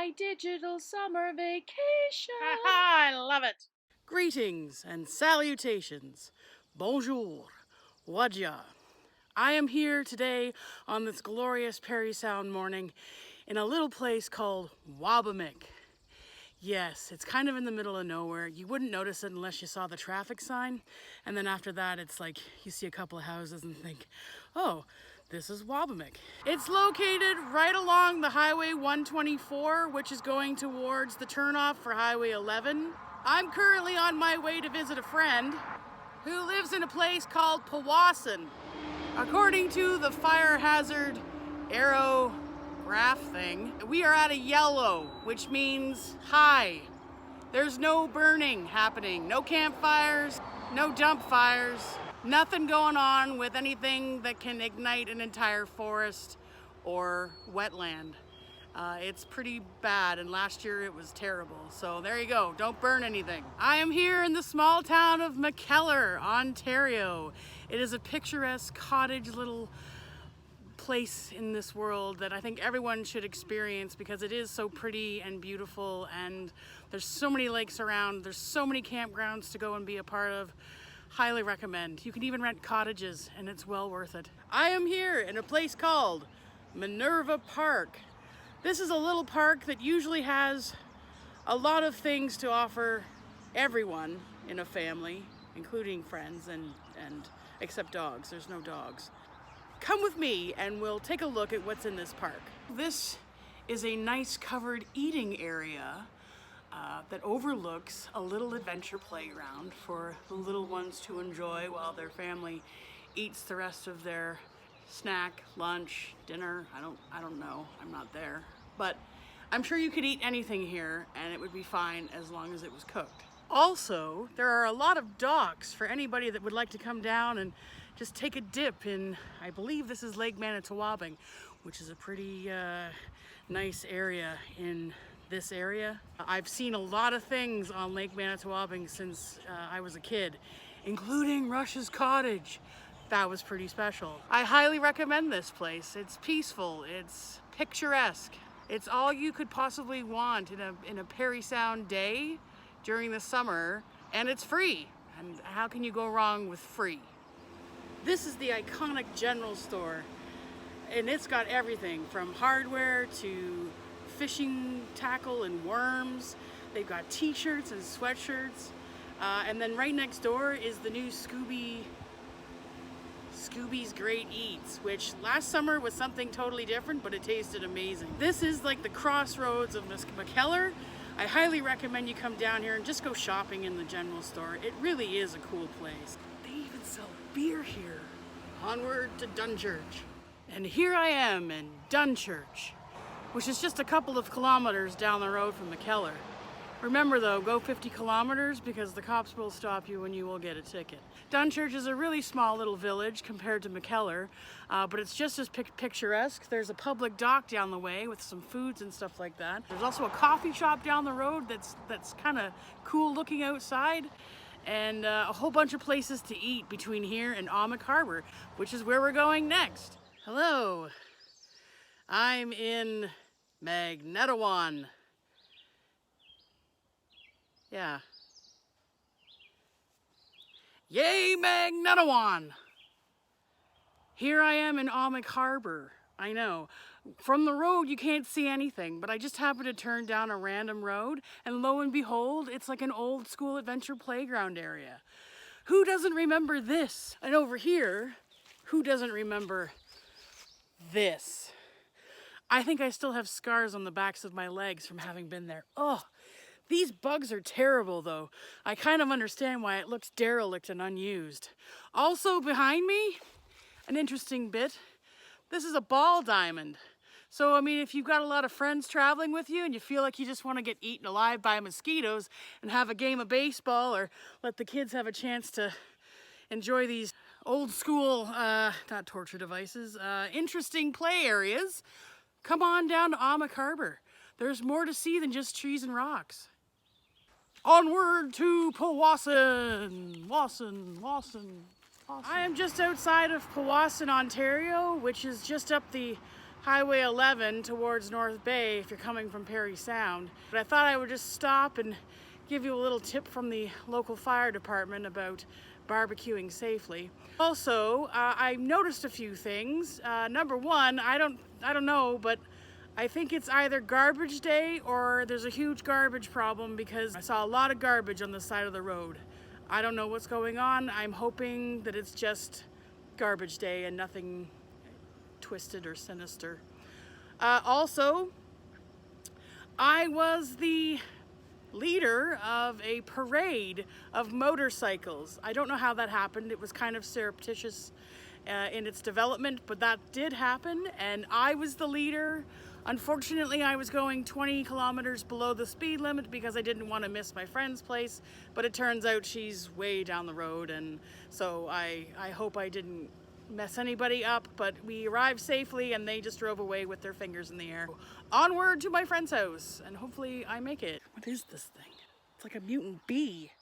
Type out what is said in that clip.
my digital summer vacation. I love it. Greetings and salutations. Bonjour. Wadja. I am here today on this glorious Parry Sound morning in a little place called Waubamik. Yes, it's kind of in the middle of nowhere. You wouldn't notice it unless you saw the traffic sign. And then after that, it's like you see a couple of houses and think, oh, this is Waubamik. It's located right along the Highway 124, which is going towards the turnoff for Highway 11. I'm currently on my way to visit a friend who lives in a place called Powassan. According to the fire hazard arrow graph thing, we are at a yellow, which means high. There's no burning happening, no campfires, no dump fires, nothing going on with anything that can ignite an entire forest or wetland. It's pretty bad, and last year it was terrible. So there you go, don't burn anything. I am here in the small town of McKellar, Ontario. It is a picturesque cottage little place in this world that I think everyone should experience because it is so pretty and beautiful, and there's so many lakes around, there's so many campgrounds to go and be a part of. Highly recommend. You can even rent cottages and it's well worth it. I am here in a place called Minerva Park. This is a little park that usually has a lot of things to offer everyone in a family, including friends and except dogs. There's no dogs. Come with me and we'll take a look at what's in this park. This is a nice covered eating area that overlooks a little adventure playground for the little ones to enjoy while their family eats the rest of their snack, lunch, dinner. I don't know, I'm not there. But I'm sure you could eat anything here and it would be fine as long as it was cooked. Also, there are a lot of docks for anybody that would like to come down and just take a dip in, I believe this is Lake Manitowoc, which is a pretty nice area in this area. I've seen a lot of things on Lake Manitowoc since I was a kid, including Rush's Cottage. That was pretty special. I highly recommend this place. It's peaceful, it's picturesque. It's all you could possibly want in a Parry Sound day during the summer, and it's free. And how can you go wrong with free? This is the iconic general store, and it's got everything from hardware to fishing tackle and worms. They've got t-shirts and sweatshirts. And then right next door is the new Scooby's Great Eats, which last summer was something totally different, but it tasted amazing. This is like the crossroads of McKellar. I highly recommend you come down here and just go shopping in the general store. It really is a cool place. They even sell beer here. Onward to Dunchurch. And here I am in Dunchurch, which is just a couple of kilometers down the road from McKellar. Remember though, go 50 kilometers because the cops will stop you and you will get a ticket. Dunchurch is a really small little village compared to McKellar, but it's just as picturesque. There's a public dock down the way with some foods and stuff like that. There's also a coffee shop down the road that's kind of cool looking outside, and a whole bunch of places to eat between here and Amic Harbor, which is where we're going next. Hello, I'm in Magnetawan. Yeah. Yay, Magnetawan! Here I am in Amic Harbor. I know. From the road you can't see anything, but I just happened to turn down a random road, and lo and behold, it's like an old school adventure playground area. Who doesn't remember this? And over here, who doesn't remember this? I think I still have scars on the backs of my legs from having been there. Oh, these bugs are terrible though. I kind of understand why it looks derelict and unused. Also behind me, an interesting bit, this is a ball diamond. So, I mean, if you've got a lot of friends traveling with you and you feel like you just want to get eaten alive by mosquitoes and have a game of baseball or let the kids have a chance to enjoy these old school, not torture devices, interesting play areas, come on down to Amic Harbor. There's more to see than just trees and rocks. Onward to Powassan! Wasson. I am just outside of Powassan, Ontario, which is just up the Highway 11 towards North Bay if you're coming from Parry Sound. But I thought I would just stop and give you a little tip from the local fire department about barbecuing safely. Also, I noticed a few things. Number one, I don't know, but I think it's either garbage day or there's a huge garbage problem because I saw a lot of garbage on the side of the road. I don't know what's going on. I'm hoping that it's just garbage day and nothing twisted or sinister. Also, I was the leader of a parade of motorcycles. I don't know how that happened. It was kind of surreptitious in its development, but that did happen, and I was the leader. Unfortunately, I was going 20 kilometers below the speed limit because I didn't want to miss my friend's place, but it turns out she's way down the road, and so I hope I didn't mess anybody up, but we arrived safely and they just drove away with their fingers in the air. Onward to my friend's house, and hopefully I make it. What is this thing? It's like a mutant bee.